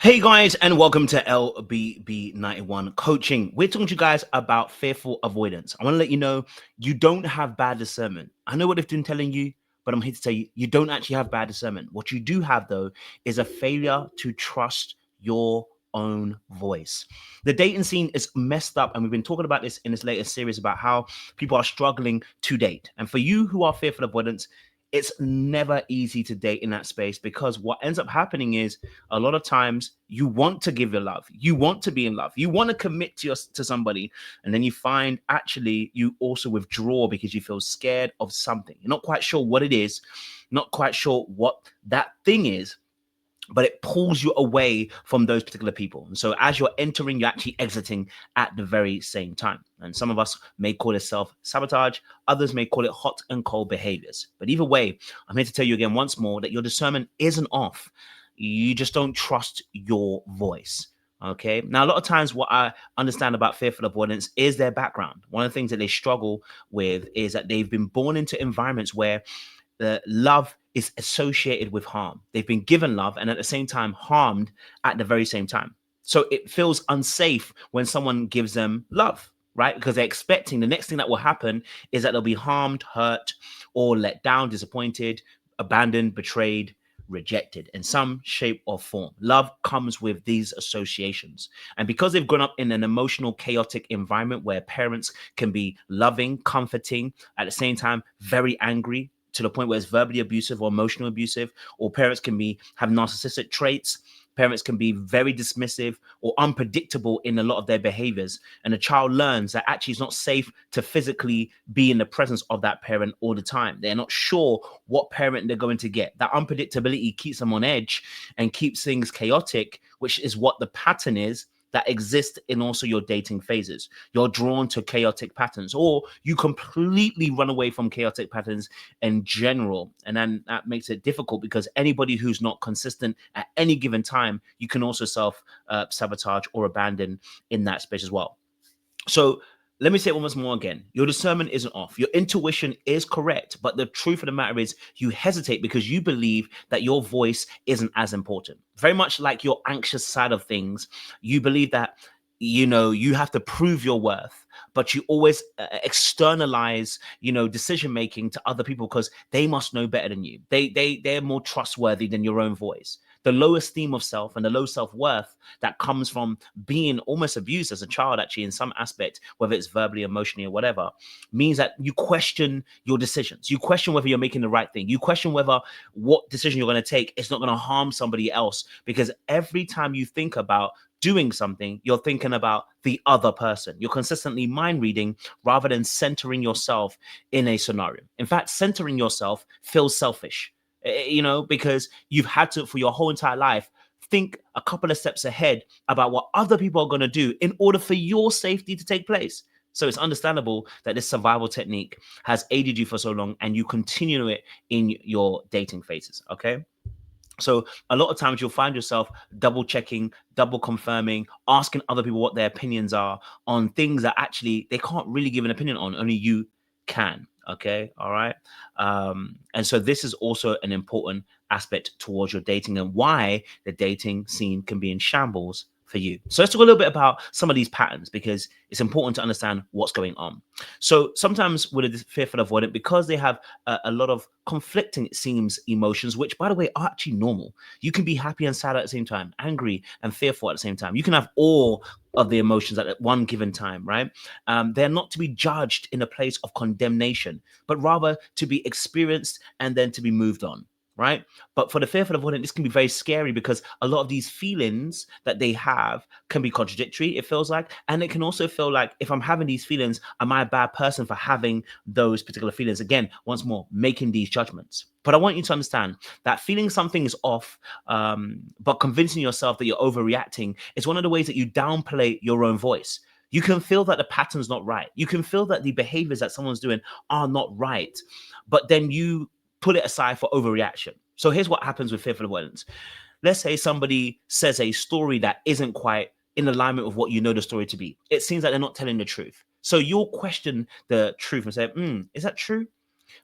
Hey guys, and welcome to LBB91 Coaching. We're talking to you guys about fearful avoidance. I want to let you know you don't have bad discernment. I know what they've been telling you, but I'm here to tell you you don't actually have bad discernment. What you do have, though, is a failure to trust your own voice. The dating scene is messed up, and we've been talking about this in this latest series about how people are struggling to date. And for you who are fearful avoidance, it's never easy to date in that space because what ends up happening is a lot of times you want to give your love, you want to be in love, you want to commit to somebody, and then you find actually you also withdraw because you feel scared of something. You're not quite sure what it is, not quite sure what that thing is, but it pulls you away from those particular people. And so as you're entering, you're actually exiting at the very same time. And some of us may call it self-sabotage. Others may call it hot and cold behaviors. But either way, I'm here to tell you again once more that your discernment isn't off. You just don't trust your voice. Okay. Now, a lot of times what I understand about fearful avoidance is their background. One of the things that they struggle with is that they've been born into environments where the love is associated with harm. They've been given love and at the same time harmed at the very same time. So it feels unsafe when someone gives them love, right? Because they're expecting the next thing that will happen is that they'll be harmed, hurt, or let down, disappointed, abandoned, betrayed, rejected in some shape or form. Love comes with these associations. And because they've grown up in an emotional, chaotic environment where parents can be loving, comforting, at the same time, very angry, to the point where it's verbally abusive or emotional abusive, or parents can have narcissistic traits. Parents can be very dismissive or unpredictable in a lot of their behaviors. And the child learns that actually it's not safe to physically be in the presence of that parent all the time. They're not sure what parent they're going to get. That unpredictability keeps them on edge and keeps things chaotic, which is what the pattern is that exist in also your dating phases. You're drawn to chaotic patterns, or you completely run away from chaotic patterns in general. And then that makes it difficult because anybody who's not consistent at any given time, you can also sabotage or abandon in that space as well. So let me say it once more again. Your discernment isn't off. Your intuition is correct. But the truth of the matter is you hesitate because you believe that your voice isn't as important. Very much like your anxious side of things, you believe that, you have to prove your worth, but you always externalize, decision making to other people because they must know better than you. They're more trustworthy than your own voice. The low esteem of self and the low self-worth that comes from being almost abused as a child, actually, in some aspect, whether it's verbally, emotionally, or whatever, means that you question your decisions. You question whether you're making the right thing. You question whether what decision you're going to take is not going to harm somebody else, because every time you think about doing something, you're thinking about the other person. You're consistently mind reading rather than centering yourself in a scenario. In fact, centering yourself feels selfish, because you've had to, for your whole entire life, think a couple of steps ahead about what other people are going to do in order for your safety to take place. So it's understandable that this survival technique has aided you for so long and you continue it in your dating phases, okay? So a lot of times you'll find yourself double checking, double confirming, asking other people what their opinions are on things that actually they can't really give an opinion on. Only you can. Okay. All right. And so this is also an important aspect towards your dating and why the dating scene can be in shambles for you. So let's talk a little bit about some of these patterns because it's important to understand what's going on. So sometimes with a fearful avoidant, because they have a lot of conflicting, it seems, emotions, which, by the way, are actually normal. You can be happy and sad at the same time, angry and fearful at the same time. You can have all of the emotions at one given time, right? They're not to be judged in a place of condemnation, but rather to be experienced and then to be moved on. Right. But for the fearful avoidant, this can be very scary because a lot of these feelings that they have can be contradictory, it feels like. And it can also feel like, if I'm having these feelings, am I a bad person for having those particular feelings? Again, once more, making these judgments. But I want you to understand that feeling something is off, but convincing yourself that you're overreacting is one of the ways that you downplay your own voice. You can feel that the pattern's not right. You can feel that the behaviors that someone's doing are not right. But then you put it aside for overreaction. So here's what happens with fearful avoidance. Let's say somebody says a story that isn't quite in alignment with what you know the story to be. It seems like they're not telling the truth. So you'll question the truth and say, is that true?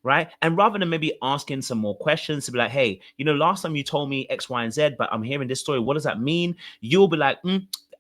right? And rather than maybe asking some more questions to be like, hey, last time you told me X, Y, and Z, but I'm hearing this story. What does that mean? You'll be like,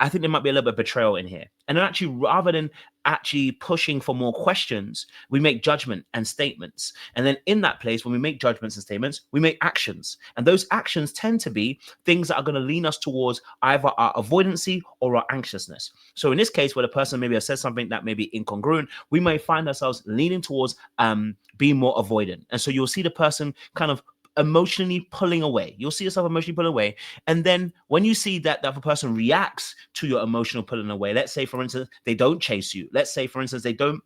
I think there might be a little bit of betrayal in here. And then actually, rather than actually pushing for more questions, we make judgment and statements. And then in that place, when we make judgments and statements, we make actions. And those actions tend to be things that are going to lean us towards either our avoidancy or our anxiousness. So in this case, where the person maybe has said something that may be incongruent, we may find ourselves leaning towards being more avoidant. And so you'll see the person kind of emotionally pulling away. You'll see yourself emotionally pulling away. And then when you see that the other person reacts to your emotional pulling away, let's say, for instance, they don't chase you. Let's say, for instance, they don't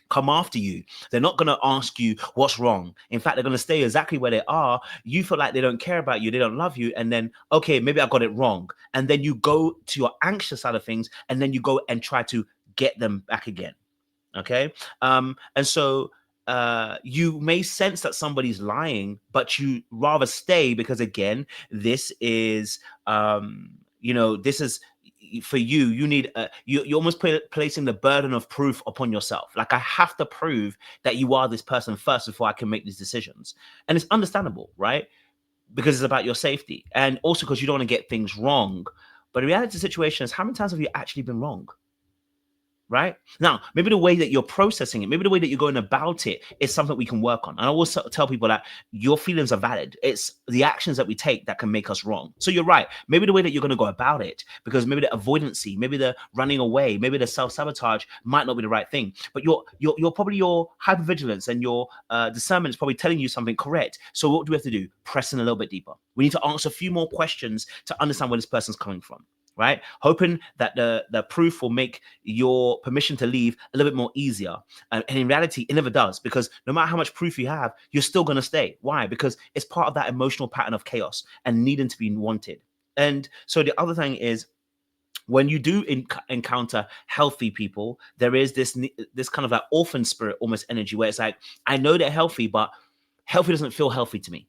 come after you. They're not going to ask you what's wrong. In fact, they're going to stay exactly where they are. You feel like they don't care about you. They don't love you. And then, okay, maybe I got it wrong. And then you go to your anxious side of things, and then you go and try to get them back again. Okay. And so you may sense that somebody's lying, but you rather stay because, again, this is, this is for you. You need, you're almost placing the burden of proof upon yourself. Like, I have to prove that you are this person first before I can make these decisions. And it's understandable, right? Because it's about your safety, and also because you don't want to get things wrong. But the reality of the situation is, how many times have you actually been wrong? Right? Now, maybe the way that you're processing it, maybe the way that you're going about it is something we can work on. And I always tell people that your feelings are valid. It's the actions that we take that can make us wrong. So you're right. Maybe the way that you're going to go about it, because maybe the avoidancy, maybe the running away, maybe the self-sabotage might not be the right thing. But you're probably, your hypervigilance and your discernment is probably telling you something correct. So what do we have to do? Press in a little bit deeper. We need to answer a few more questions to understand where this person's coming from. Right? Hoping that the proof will make your permission to leave a little bit more easier. And in reality, it never does, because no matter how much proof you have, you're still going to stay. Why? Because it's part of that emotional pattern of chaos and needing to be wanted. And so the other thing is, when you do encounter healthy people, there is this kind of like orphan spirit, almost energy, where it's like, I know they're healthy, but healthy doesn't feel healthy to me.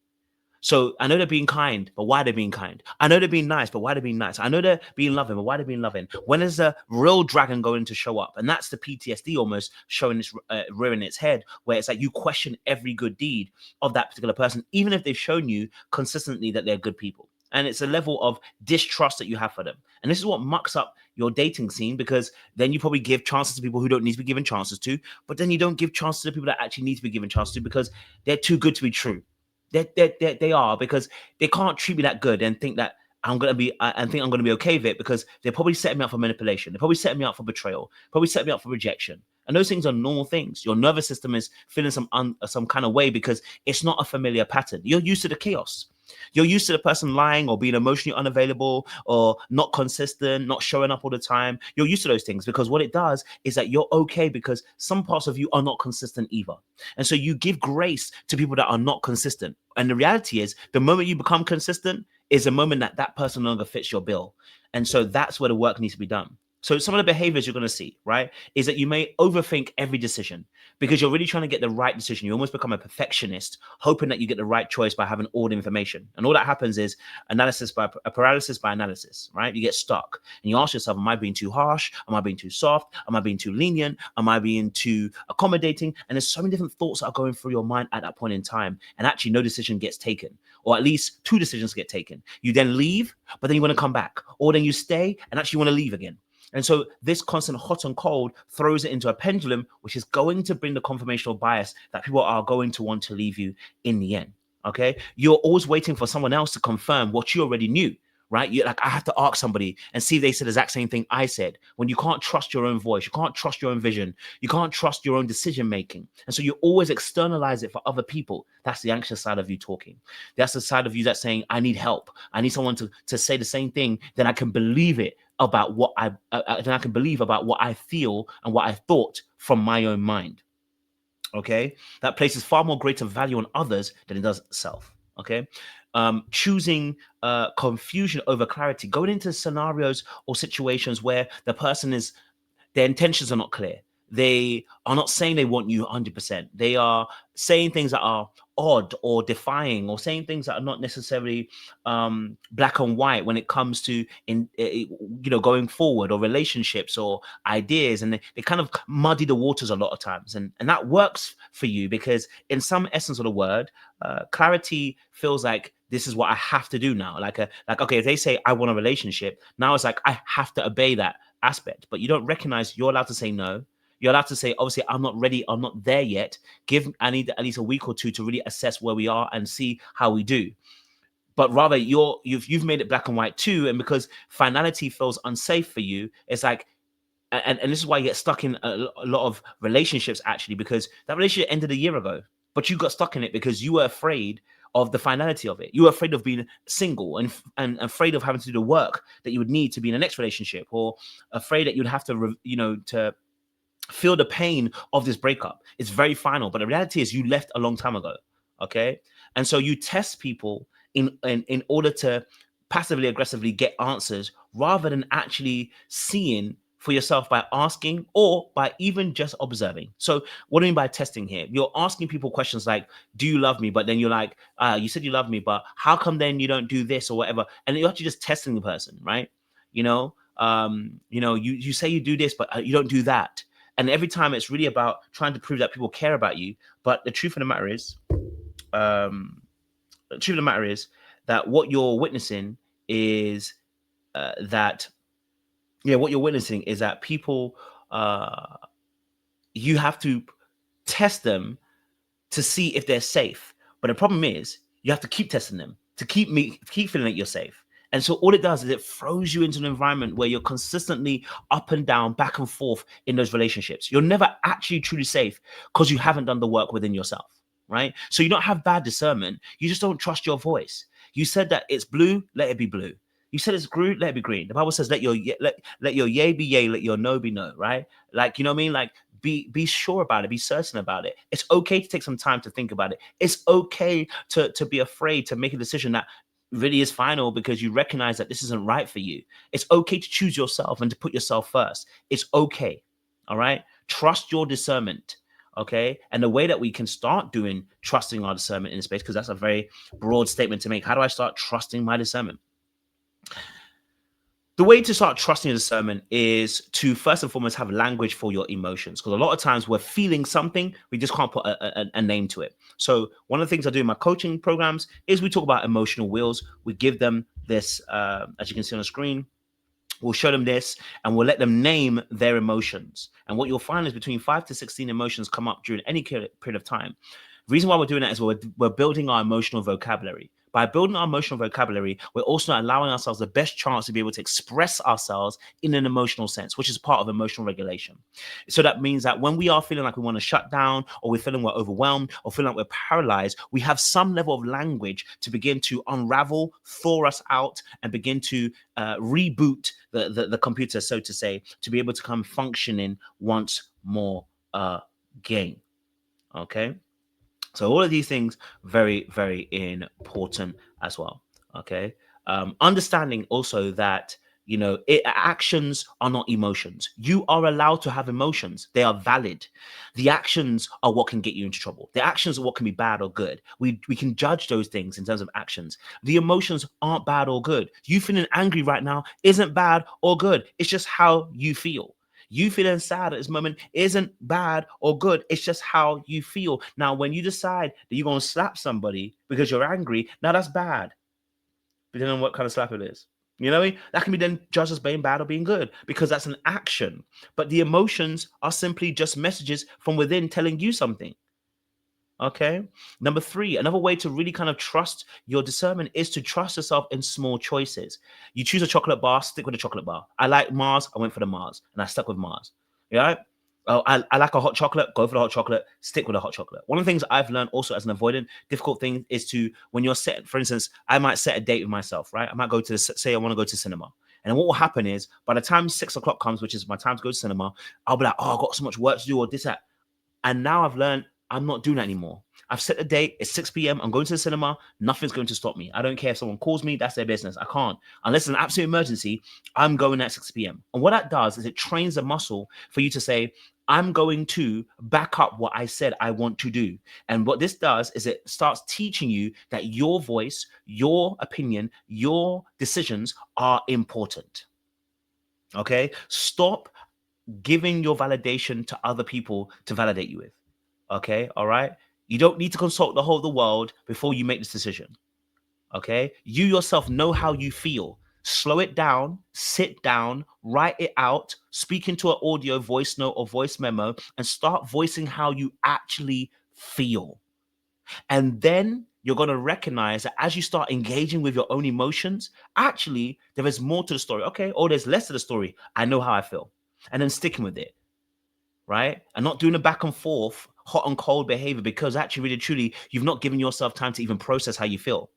So I know they're being kind, but why are they being kind? I know they're being nice, but why are they being nice? I know they're being loving, but why are they being loving? When is the real dragon going to show up? And that's the PTSD almost showing its rearing its head, where it's like you question every good deed of that particular person, even if they've shown you consistently that they're good people. And it's a level of distrust that you have for them. And this is what mucks up your dating scene, because then you probably give chances to people who don't need to be given chances to, but then you don't give chances to the people that actually need to be given chances to, because they're too good to be true. They are, because they can't treat me that good and think that I'm going to be, and think I'm going to be okay with it, because they're probably setting me up for manipulation. They're probably setting me up for betrayal, probably setting me up for rejection. And those things are normal things. Your nervous system is feeling some kind of way because it's not a familiar pattern. You're used to the chaos. You're used to the person lying or being emotionally unavailable or not consistent, not showing up all the time. You're used to those things, because what it does is that you're okay, because some parts of you are not consistent either. And so you give grace to people that are not consistent. And the reality is, the moment you become consistent is the moment that that person no longer fits your bill. And so that's where the work needs to be done. So some of the behaviors you're going to see, right, is that you may overthink every decision, because you're really trying to get the right decision. You almost become a perfectionist, hoping that you get the right choice by having all the information. And all that happens is paralysis by analysis, right? You get stuck and you ask yourself, am I being too harsh? Am I being too soft? Am I being too lenient? Am I being too accommodating? And there's so many different thoughts that are going through your mind at that point in time. And actually no decision gets taken, or at least two decisions get taken. You then leave, but then you want to come back, or then you stay and actually want to leave again. And so this constant hot and cold throws it into a pendulum, which is going to bring the confirmational bias that people are going to want to leave you in the end. Okay. You're always waiting for someone else to confirm what you already knew, right? You're like, I have to ask somebody and see if they said the exact same thing I said, when you can't trust your own voice. You can't trust your own vision. You can't trust your own decision making. And so you always externalize it for other people. That's the anxious side of you talking. That's the side of you that's saying, I need help. I need someone to say the same thing. Then I can believe it about what then I can believe about what I feel and what I thought from my own mind. Okay, that places far more greater value on others than it does self. Okay, choosing confusion over clarity, going into scenarios or situations where the person is, their intentions are not clear. They are not saying they want you 100%. They are saying things that are odd or defying, or saying things that are not necessarily black and white when it comes to going forward, or relationships or ideas, and they kind of muddy the waters a lot of times, and that works for you because in some essence of the word, clarity feels like this is what I have to do now. Like okay, if they say I want a relationship, now it's like I have to obey that aspect, but you don't recognize you're allowed to say no. You're allowed to say, obviously, I'm not ready, I'm not there yet. I need at least a week or two to really assess where we are and see how we do. But rather, you've made it black and white too, and because finality feels unsafe for you, it's like, and this is why you get stuck in a lot of relationships, actually, because that relationship ended a year ago, but you got stuck in it because you were afraid of the finality of it. You were afraid of being single, and afraid of having to do the work that you would need to be in the next relationship, or afraid that you'd have to, to feel the pain of this breakup. It's very final, but the reality is you left a long time ago. Okay, and so you test people in order to passively aggressively get answers, rather than actually seeing for yourself by asking, or by even just observing. So what do I mean by testing here? You're asking people questions like, do you love me? But then you're like, you said you love me, but how come then you don't do this or whatever? And you're actually just testing the person, right? You say you do this, but you don't do that. And every time it's really about trying to prove that people care about you. But the truth of the matter is, that what you're witnessing is that people, you have to test them to see if they're safe. But the problem is you have to keep testing them to keep feeling that you're safe. And so all it does is it throws you into an environment where you're consistently up and down, back and forth in those relationships. You're never actually truly safe because you haven't done the work within yourself, right? So you don't have bad discernment. You just don't trust your voice. You said that it's blue, let it be blue. You said it's green, let it be green. The Bible says let your yay be yay, let your no be no, right? Like, you know what I mean? Like, be sure about it, be certain about it. It's okay to take some time to think about it. It's okay to be afraid to make a decision that really is final because you recognize that this isn't right for you. It's okay to choose yourself and to put yourself first. It's okay. All right. Trust your discernment. Okay. And the way that we can start doing trusting our discernment in this space, because that's a very broad statement to make. How do I start trusting my discernment? The way to start trusting your discernment is to first and foremost have language for your emotions, because a lot of times we're feeling something, we just can't put a name to it. So one of the things I do in my coaching programs is we talk about emotional wheels. We give them this, as you can see on the screen, we'll show them this and we'll let them name their emotions. And what you'll find is between 5 to 16 emotions come up during any period of time. The reason why we're doing that is we're building our emotional vocabulary. By building our emotional vocabulary, we're also allowing ourselves the best chance to be able to express ourselves in an emotional sense, which is part of emotional regulation. So that means that when we are feeling like we want to shut down, or we're feeling we're overwhelmed, or feeling like we're paralyzed, we have some level of language to begin to unravel, thaw us out, and begin to reboot the computer, so to say, to be able to come functioning once more again. Okay? So all of these things, very, very important as well. Okay. Understanding also that, actions are not emotions. You are allowed to have emotions. They are valid. The actions are what can get you into trouble. The actions are what can be bad or good. We can judge those things in terms of actions. The emotions aren't bad or good. You feeling angry right now isn't bad or good. It's just how you feel. You feeling sad at this moment isn't bad or good. It's just how you feel. Now, when you decide that you're going to slap somebody because you're angry, now that's bad, depending on what kind of slap it is. You know what I mean? That can be then judged as being bad or being good because that's an action. But the emotions are simply just messages from within telling you something. Okay. Number 3, another way to really kind of trust your discernment is to trust yourself in small choices. You choose a chocolate bar, stick with a chocolate bar. I like Mars, I went for the Mars, and I stuck with Mars. Yeah. Oh, I like a hot chocolate, go for the hot chocolate, stick with a hot chocolate. One of the things I've learned also as an avoidant, difficult thing is to, when you're set, for instance, I might set a date with myself, right? I might go to, say I want to go to cinema. And what will happen is by the time 6 o'clock comes, which is my time to go to cinema, I'll be like, oh, I've got so much work to do or this, that. And now I've learned I'm not doing that anymore. I've set a date. It's 6 p.m. I'm going to the cinema. Nothing's going to stop me. I don't care if someone calls me. That's their business. I can't. Unless it's an absolute emergency, I'm going at 6 p.m. And what that does is it trains the muscle for you to say, I'm going to back up what I said I want to do. And what this does is it starts teaching you that your voice, your opinion, your decisions are important. Okay? Stop giving your validation to other people to validate you with. Okay? All right? You don't need to consult the whole of the world before you make this decision. Okay? You yourself know how you feel. Slow it down, sit down, write it out, speak into an audio voice note or voice memo, and start voicing how you actually feel. And then you're going to recognize that as you start engaging with your own emotions, actually, there is more to the story. Okay, or there's less to the story. I know how I feel. And then sticking with it, right? And not doing a back and forth, hot and cold behavior, because actually, really, truly, you've not given yourself time to even process how you feel.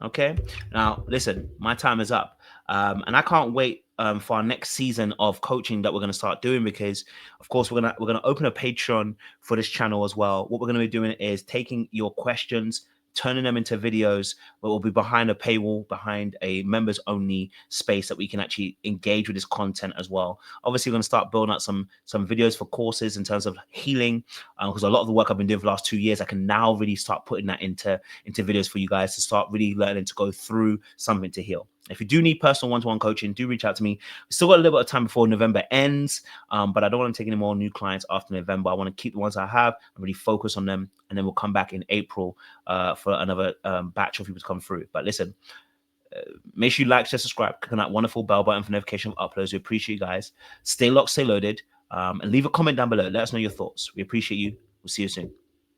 Okay. Now, listen, my time is up. And I can't wait for our next season of coaching that we're going to start doing, because of course we're gonna open a Patreon for this channel as well. What we're going to be doing is taking your questions, turning them into videos, but we'll be behind a paywall, behind a members only space that we can actually engage with this content as well. Obviously, we're going to start building out some videos for courses in terms of healing, because a lot of the work I've been doing for the last 2 years, I can now really start putting that into videos for you guys to start really learning to go through something to heal. If you do need personal one-to-one coaching, do reach out to me. We still got a little bit of time before November ends, but I don't want to take any more new clients after November. I want to keep the ones I have and really focus on them, and then we'll come back in April for another batch of people to come through. But listen, make sure you like, share, subscribe, click on that wonderful bell button for notification of uploads. We appreciate you guys. Stay locked, stay loaded, and leave a comment down below. Let us know your thoughts. We appreciate you. We'll see you soon.